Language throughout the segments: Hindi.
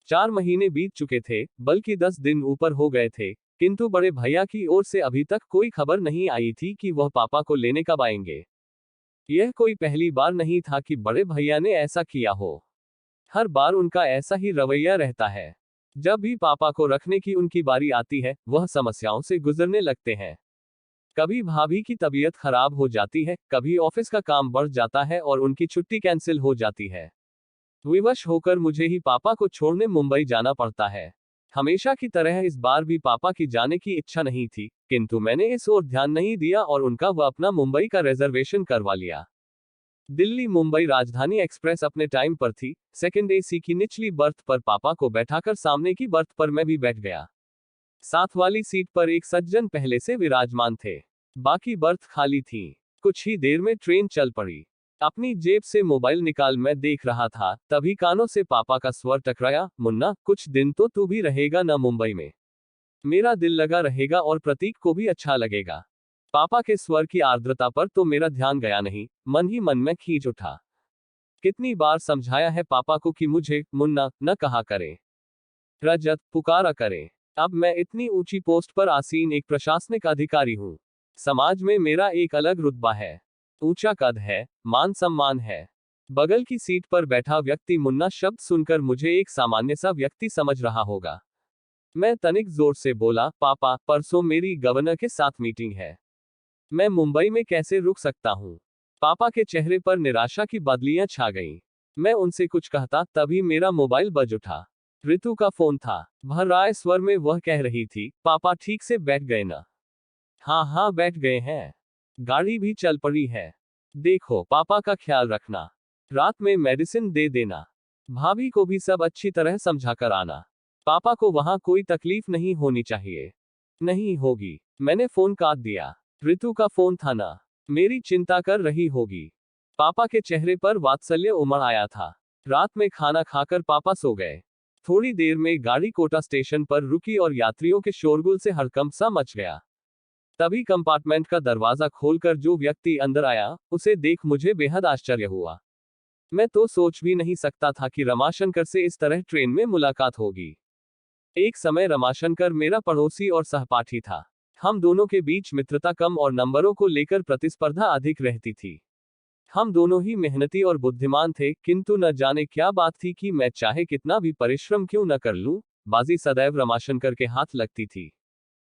4 महीने बीत चुके थे, बल्कि 10 दिन ऊपर हो गए थे, किंतु बड़े भैया की ओर से अभी तक कोई खबर नहीं आई थी कि वह पापा को लेने कब आएंगे। यह कोई पहली बार नहीं था कि बड़े भैया ने ऐसा किया हो। हर बार उनका ऐसा ही रवैया रहता है। जब भी पापा को रखने की उनकी बारी आती है, वह समस्याओं से गुजरने लगते हैं। कभी भाभी की तबीयत खराब हो जाती है, कभी ऑफिस का काम बढ़ जाता है और उनकी छुट्टी कैंसिल हो जाती है। विवश होकर मुझे ही पापा को छोड़ने मुंबई जाना पड़ता है। हमेशा की तरह इस बार भी पापा की जाने की इच्छा नहीं थी, किंतु मैंने इस ओर ध्यान नहीं दिया और उनका व अपना मुंबई का रिजर्वेशन करवा लिया। दिल्ली मुंबई राजधानी एक्सप्रेस अपने टाइम पर थी। सेकंड एसी की निचली बर्थ पर पापा को बैठाकर सामने की बर्थ पर मैं भी बैठ गया। साथ वाली सीट पर एक सज्जन पहले से विराजमान थे। बाकी बर्थ खाली थी। कुछ ही देर में ट्रेन चल पड़ी। अपनी जेब से मोबाइल निकाल मैं देख रहा था, तभी कानों से पापा का स्वर टकराया, मुन्ना, कुछ दिन तो तू भी रहेगा ना मुंबई में। मेरा दिल लगा रहेगा और प्रतीक को भी अच्छा लगेगा। पापा के स्वर की आर्द्रता पर तो मेरा ध्यान गया नहीं, मन ही मन में खींच उठा। कितनी बार समझाया है पापा को कि मुझे मुन्ना न कहा करें, रजत पुकारा करें। अब मैं इतनी ऊंची पोस्ट पर आसीन एक प्रशासनिक अधिकारी हूं। समाज में मेरा एक अलग रुतबा है, ऊंचा कद है, मान सम्मान है। बगल की सीट पर बैठा व्यक्ति मुन्ना शब्द सुनकर मुझे एक सामान्य सा व्यक्ति समझ रहा होगा। मैं तनिक जोर से बोला, पापा, परसों मेरी गवर्नर के साथ मीटिंग है। मैं मुंबई में कैसे रुक सकता हूँ। पापा के चेहरे पर निराशा की बदलियां छा गईं। मैं उनसे कुछ कहता, तभी मेरा मोबाइल बज उठा। ऋतु का फोन था। भर्राए स्वर में वह कह रही थी, पापा ठीक से बैठ गए ना? हाँ हाँ बैठ गए हैं। गाड़ी भी चल पड़ी है। देखो, पापा का ख्याल रखना। रात में मेडिसिन दे देना। भाभी को भी सब अच्छी तरह समझा कर आना। पापा को वहां कोई तकलीफ नहीं होनी चाहिए। नहीं होगी। मैंने फोन काट दिया। ऋतु का फोन था ना। मेरी चिंता कर रही होगी। पापा के चेहरे पर वात्सल्य उमड़ आया था। रात में खाना खाकर पापा सो गए। थोड़ी देर में गाड़ी कोटा स्टेशन पर रुकी और यात्रियों के शोरगुल से हड़कंप सा मच गया। तभी कंपार्टमेंट का दरवाजा खोलकर जो व्यक्ति अंदर आया, उसे देख मुझे बेहद आश्चर्य हुआ। मैं तो सोच भी नहीं सकता था कि रमाशंकर से इस तरह ट्रेन में मुलाकात होगी। एक समय रमाशंकर मेरा पड़ोसी और सहपाठी था। हम दोनों के बीच मित्रता कम और नंबरों को लेकर प्रतिस्पर्धा अधिक रहती थी। हम दोनों ही मेहनती और बुद्धिमान थे, किंतु न जाने क्या बात थी कि मैं चाहे कितना भी परिश्रम क्यों न कर लूं, बाजी सदैव रमाशंकर के हाथ लगती थी।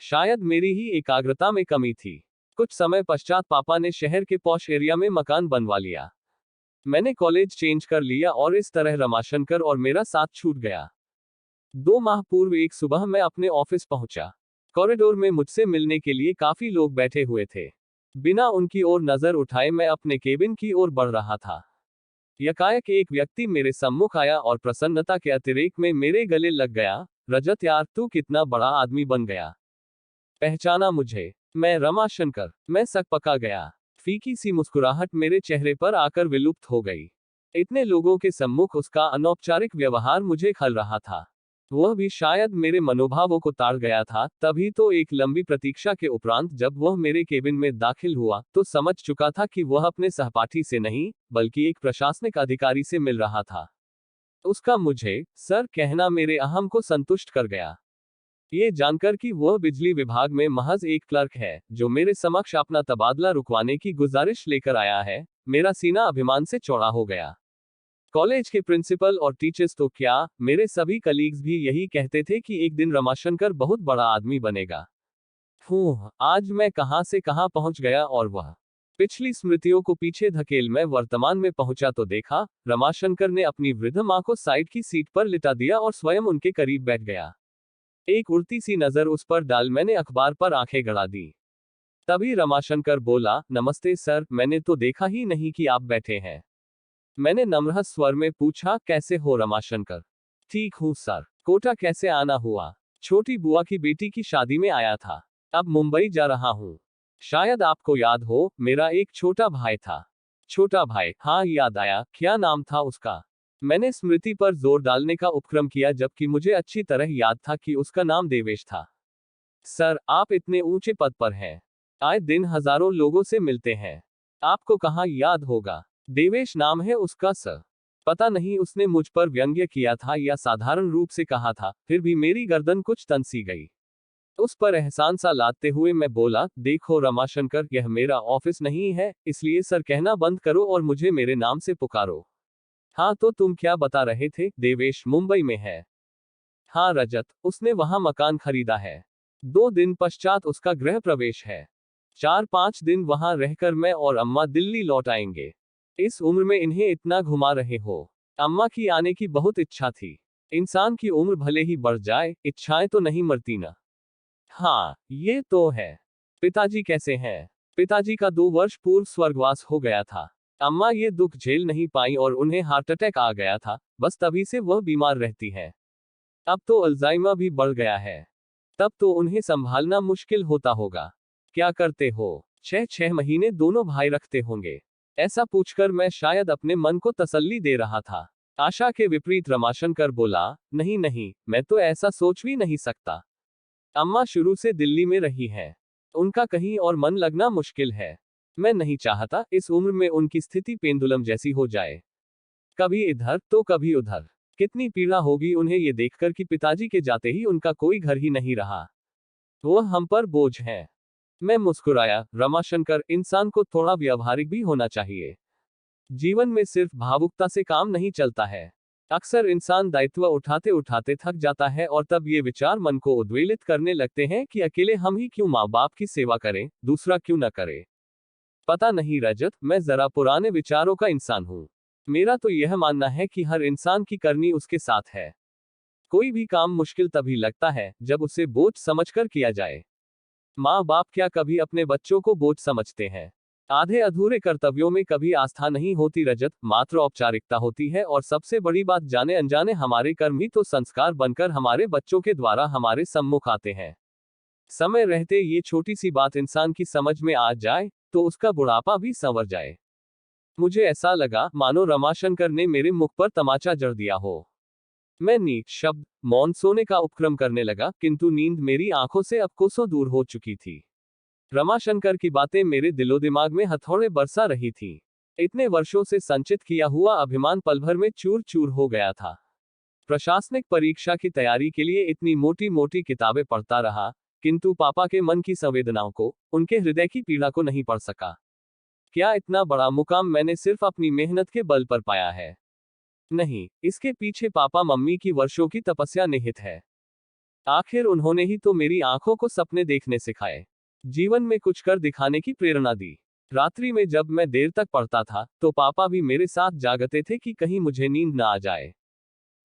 शायद मेरी ही एकाग्रता में कमी थी। कुछ समय पश्चात पापा ने शहर के पॉश एरिया में मकान बनवा लिया। मैंने कॉलेज चेंज कर लिया और इस तरह रमाशंकर और मेरा साथ छूट गया। 2 माह पूर्व एक सुबह मैं अपने ऑफिस पहुंचा। कॉरिडोर में मुझसे मिलने के लिए काफी लोग बैठे हुए थे। बिना उनकी ओर नजर उठाए मैं अपने केबिन की ओर बढ़ रहा था। यकायक एक व्यक्ति मेरे सम्मुख आया और प्रसन्नता के अतिरेक में मेरे गले लग गया। रजत यार, तू कितना बड़ा आदमी बन गया। पहचाना मुझे? मैं रमाशंकर। मैं सकपका गया। फीकी सी मुस्कुराहट मेरे चेहरे पर आकर विलुप्त हो गई। इतने लोगों के सम्मुख उसका अनौपचारिक व्यवहार मुझे खल रहा था। वह भी शायद मेरे मनोभावों को ताड़ गया था। तभी तो एक लंबी प्रतीक्षा के उपरांत जब वह मेरे केबिन में दाखिल हुआ, तो समझ चुका था कि वह अपने सहपाठी से नहीं, बल्कि एक प्रशासनिक अधिकारी से मिल रहा था। उसका मुझे सर कहना मेरे अहम को संतुष्ट कर गया। ये जानकर कि वह बिजली विभाग में महज एक क्लर्क है, जो मेरे समक्ष अपना तबादला रुकवाने की गुजारिश लेकर आया है, मेरा सीना अभिमान से चौड़ा हो गया। कॉलेज के प्रिंसिपल और टीचर्स तो क्या, मेरे सभी कलीग्स भी यही कहते थे कि एक दिन रमाशंकर बहुत बड़ा आदमी बनेगा। आज मैं कहां से कहां पहुंच गया और वह पिछली स्मृतियों को पीछे धकेल मैं वर्तमान में पहुंचा तो देखा, रमाशंकर ने अपनी वृद्ध मां को साइड की सीट पर लिटा दिया और स्वयं उनके करीब बैठ गया। एक उड़ती सी नजर उस पर डाल मैंने अखबार पर आंखें गड़ा दी। तभी रमाशंकर बोला, नमस्ते सर, मैंने तो देखा ही नहीं कि आप बैठे हैं। मैंने नम्र स्वर में पूछा, कैसे हो रमाशंकर? ठीक हूँ सर। कोटा कैसे आना हुआ? छोटी बुआ की बेटी की शादी में आया था। अब मुंबई जा रहा हूँ। शायद आपको याद हो, मेरा एक छोटा भाई था। छोटा भाई? हाँ याद आया, क्या नाम था उसका? मैंने स्मृति पर जोर डालने का उपक्रम किया, जबकि मुझे अच्छी तरह याद था कि उसका नाम देवेश था। सर, आप इतने ऊंचे पद पर हैं। आए दिन हजारों लोगों से मिलते हैं। आपको कहाँ याद होगा? देवेश नाम है उसका सर। पता नहीं उसने मुझ पर व्यंग्य किया था या साधारण रूप से कहा था, फिर भी मेरी गर्दन कुछ तनसी गई। उस पर एहसान सा लादते हुए मैं बोला, देखो रमाशंकर, यह मेरा ऑफिस नहीं है, इसलिए सर कहना बंद करो और मुझे मेरे नाम से पुकारो। हाँ तो तुम क्या बता रहे थे? देवेश मुंबई में है। हाँ रजत, उसने वहां मकान खरीदा है। 2 दिन पश्चात उसका गृह प्रवेश है। 4-5 दिन वहां रहकर मैं और अम्मा दिल्ली लौट आएंगे। इस उम्र में इन्हें इतना घुमा रहे हो। अम्मा की आने की बहुत इच्छा थी। इंसान की उम्र भले ही बढ़ जाए, इच्छाएं तो नहीं मरती ना। हाँ, ये तो है। पिताजी कैसे हैं? पिताजी का 2 वर्ष पूर्व स्वर्गवास हो गया था। अम्मा ये दुख झेल नहीं पाई और उन्हें हार्ट अटैक आ गया था, बस तभी से वह बीमार रहती है। अब तो अल्जाइमर भी बढ़ गया है। तब तो उन्हें संभालना मुश्किल होता होगा। क्या करते हो? 6-6 महीने दोनों भाई रखते होंगे। ऐसा पूछकर मैं शायद अपने मन को तसल्ली दे रहा था। आशा के विपरीत रमाशंकर बोला, नहीं नहीं, मैं तो ऐसा सोच भी नहीं सकता। अम्मा शुरू से दिल्ली में रही है। उनका कहीं और मन लगना मुश्किल है। मैं नहीं चाहता इस उम्र में उनकी स्थिति पेंडुलम जैसी हो जाए, कभी इधर तो कभी उधर। कितनी पीड़ा होगी उन्हें ये देखकर कि पिताजी के जाते ही उनका कोई घर ही नहीं रहा। वह हम पर बोझ है। मैं मुस्कुराया, रमाशंकर, इंसान को थोड़ा व्यावहारिक भी होना चाहिए। जीवन में सिर्फ भावुकता से काम नहीं चलता है। अक्सर इंसान दायित्व उठाते उठाते थक जाता है और तब ये विचार मन को उद्वेलित करने लगते हैं कि अकेले हम ही क्यों माँ बाप की सेवा करें, दूसरा क्यों न करे। पता नहीं रजत, मैं जरा पुराने विचारों का इंसान हूँ। मेरा तो यह मानना है कि हर इंसान की करनी उसके साथ है। कोई भी काम मुश्किल तभी लगता है जब उसे बोझ समझकर किया जाए। माँ बाप क्या कभी अपने बच्चों को बोझ समझते हैं? आधे अधूरे कर्तव्यों में कभी आस्था नहीं होती रजत, मात्र औपचारिकता होती है। और सबसे बड़ी बात, जाने अनजाने हमारे कर्म ही तो संस्कार बनकर हमारे बच्चों के द्वारा हमारे सम्मुख आते हैं। समय रहते ये छोटी सी बात इंसान की समझ में आ जाए तो उसका बुढ़ापा भी संवर जाए। मुझे ऐसा लगा मानो रमाशंकर ने मेरे मुख पर तमाचा जड़ दिया हो। मैं नींद शब्द मौन सोने का उपक्रम करने लगा, किंतु नींद मेरी आंखों से अब कोसों दूर हो चुकी थी। रमाशंकर की बातें मेरे दिलो दिमाग में हथौड़े बरसा रही थी। इतने वर्षों से संचित किया हुआ अभिमान पल भर में चूर चूर हो गया था। प्रशासनिक परीक्षा की तैयारी के लिए इतनी मोटी मोटी किताबें पढ़ता रहा, किंतु पापा के मन की संवेदनाओं को, उनके हृदय की पीड़ा को नहीं पढ़ सका। क्या इतना बड़ा मुकाम मैंने सिर्फ अपनी मेहनत के बल पर पाया है? नहीं, इसके पीछे पापा मम्मी की वर्षों की तपस्या निहित है। आखिर उन्होंने ही तो मेरी आंखों को सपने देखने सिखाए, जीवन में कुछ कर दिखाने की प्रेरणा दी। रात्रि में जब मैं देर तक पढ़ता था तो पापा भी मेरे साथ जागते थे कि कहीं मुझे नींद न आ जाए।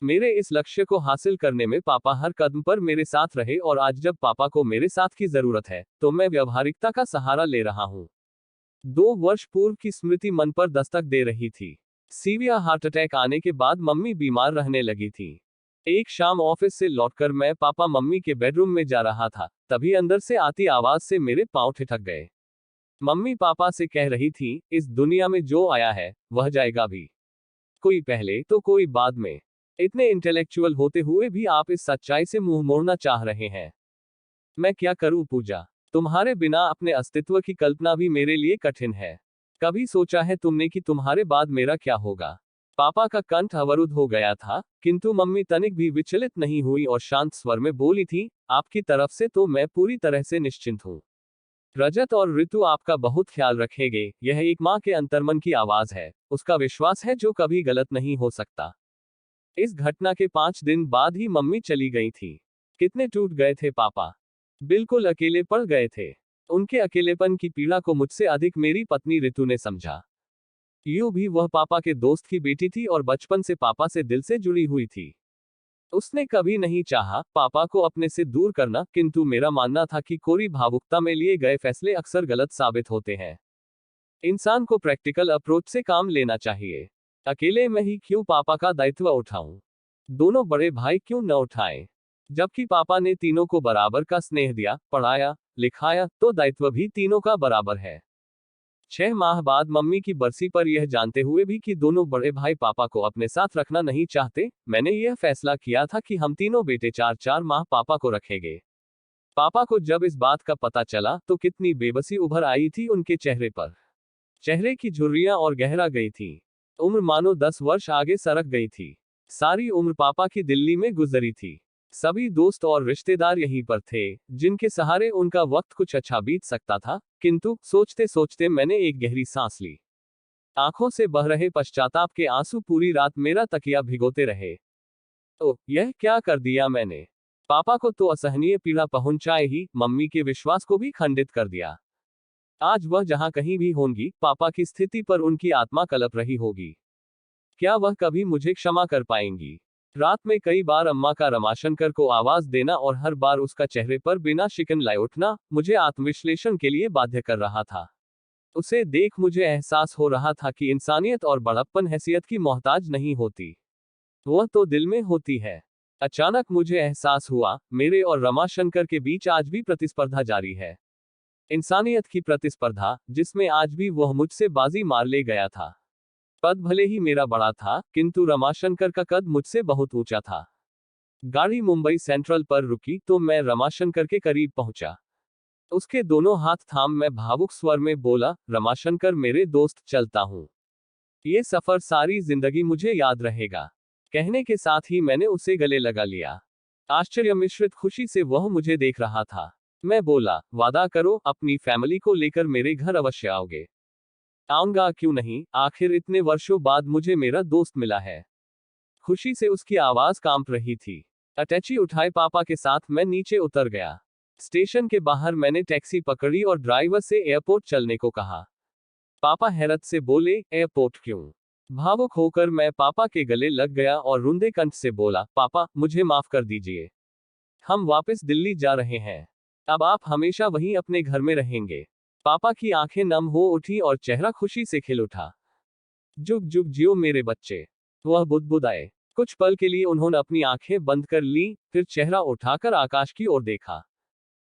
मेरे इस लक्ष्य को हासिल करने में पापा हर कदम पर मेरे साथ रहे और आज जब पापा को मेरे साथ की जरूरत है तो मैं व्यावहारिकता का सहारा ले रहा हूँ। 2 वर्ष पूर्व की स्मृति मन पर दस्तक दे रही थी। सीवियर हार्ट अटैक आने के बाद मम्मी बीमार रहने लगी थी। एक शाम ऑफिस से लौटकर मैं पापा मम्मी के बेडरूम में जा रहा था, तभी अंदर से आती आवाज से मेरे पांव ठिठक गए। मम्मी पापा से कह रही थी, इस दुनिया में जो आया है वह जाएगा भी, कोई पहले तो कोई बाद में। इतने इंटेलेक्चुअल होते हुए भी आप इस सच्चाई से मुंह मोड़ना चाह रहे हैं। मैं क्या करूं पूजा, तुम्हारे बिना अपने अस्तित्व की कल्पना भी मेरे लिए कठिन है। कभी सोचा है तुमने कि तुम्हारे बाद मेरा क्या होगा? पापा का कंठ अवरुद्ध हो गया था, किंतु मम्मी तनिक भी विचलित नहीं हुई और शांत स्वर में बोली थी, आपकी तरफ से तो मैं पूरी तरह से निश्चिंत हूँ। रजत और ऋतु आपका बहुत ख्याल रखेंगे, यह एक माँ के अंतर्मन की आवाज है, उसका विश्वास है जो कभी गलत नहीं हो सकता। इस घटना के 5 दिन बाद ही मम्मी चली गई थी। कितने टूट गए थे पापा, बिल्कुल अकेले पड़ गए थे। उनके अकेलेपन की पीड़ा को मुझसे अधिक मेरी पत्नी ऋतु ने समझा। यूं भी वह पापा के दोस्त की बेटी थी और बचपन से पापा से दिल से जुड़ी हुई थी। उसने कभी नहीं चाहा पापा को अपने से दूर करना, किंतु मेरा मानना था कि कोरी भावुकता में लिए गए फैसले अक्सर गलत साबित होते हैं। इंसान को प्रैक्टिकल अप्रोच से काम लेना चाहिए। अकेले मैं ही क्यों पापा का दायित्व उठाऊं? दोनों बड़े भाई क्यों न उठाएं? जबकि पापा ने तीनों को बराबर का स्नेह दिया, पढ़ाया, लिखाया, तो दायित्व भी तीनों का बराबर है। 6 माह बाद मम्मी की बरसी पर यह जानते हुए भी कि दोनों बड़े भाई पापा को अपने साथ रखना नहीं चाहते, मैंने यह फैसला किया था कि हम तीनों बेटे 4-4 माह पापा को रखेंगे। पापा को जब इस बात का पता चला तो कितनी बेबसी उभर आई थी उनके चेहरे पर। चेहरे की झुर्रियां और गहरा गई थी। उम्र मानो 10 वर्ष आगे सरक गई थी। सारी उम्र पापा की दिल्ली में गुजरी थी। सभी दोस्त और रिश्तेदार यहीं पर थे, जिनके सहारे उनका वक्त कुछ अच्छा बीत सकता था। किंतु सोचते सोचते मैंने एक गहरी सांस ली। आंखों से बह रहे पश्चाताप के आंसू पूरी रात मेरा तकिया भिगोते रहे। तो यह क्या कर दिया मैंने? पापा को तो असहनीय पीड़ा पहुंचाए ही, मम्मी के विश्वास को भी खंडित कर दिया। आज वह जहां कहीं भी होंगी, पापा की स्थिति पर उनकी आत्मा कलप रही होगी। क्या वह कभी मुझे क्षमा कर पाएंगी? रात में कई बार अम्मा का रमाशंकर को आवाज देना और हर बार उसका चेहरे पर बिना शिकन लाए उठना मुझे आत्मविश्लेषण के लिए बाध्य कर रहा था। उसे देख मुझे एहसास हो रहा था कि इंसानियत और बड़प्पन हैसियत की मोहताज नहीं होती, वह तो दिल में होती है। अचानक मुझे एहसास हुआ, मेरे और रमाशंकर के बीच आज भी प्रतिस्पर्धा जारी है। इंसानियत की प्रतिस्पर्धा, जिसमें आज भी वह मुझसे बाजी मार ले गया था। पद भले ही मेरा बड़ा था, किंतु रमाशंकर का कद मुझसे बहुत ऊंचा था। गाड़ी मुंबई सेंट्रल पर रुकी तो मैं रमाशंकर के करीब पहुंचा। उसके दोनों हाथ थाम मैं भावुक स्वर में बोला, रमाशंकर मेरे दोस्त, चलता हूं। ये सफर सारी जिंदगी मुझे याद रहेगा। कहने के साथ ही मैंने उसे गले लगा लिया। आश्चर्य मिश्रित खुशी से वह मुझे देख रहा था। मैं बोला, वादा करो, अपनी फैमिली को लेकर मेरे घर अवश्य आओगे। आऊंगा, क्यों नहीं, आखिर इतने वर्षों बाद मुझे मेरा दोस्त मिला है। खुशी से उसकी आवाज कांप रही थी। अटैची उठाए पापा के साथ मैं नीचे उतर गया। स्टेशन के बाहर मैंने टैक्सी पकड़ी और ड्राइवर से एयरपोर्ट चलने को कहा। पापा हैरत से बोले, एयरपोर्ट क्यों? भावुक होकर मैं पापा के गले लग गया और रुंधे कंठ से बोला, पापा, मुझे माफ कर दीजिए। हम वापस दिल्ली जा रहे हैं। अब आप हमेशा वहीं अपने घर में रहेंगे। पापा की आंखें नम हो उठी और चेहरा खुशी से खिल उठा। जुग जुग जियो मेरे बच्चे, वह बुदबुदाए। कुछ पल के लिए उन्होंने अपनी आंखें बंद कर ली, फिर चेहरा उठाकर आकाश की ओर देखा।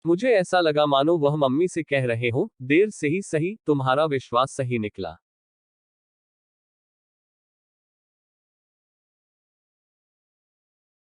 मुझे ऐसा लगा मानो वह मम्मी से कह रहे हो, देर से ही सही, तुम्हारा विश्वास सही निकला।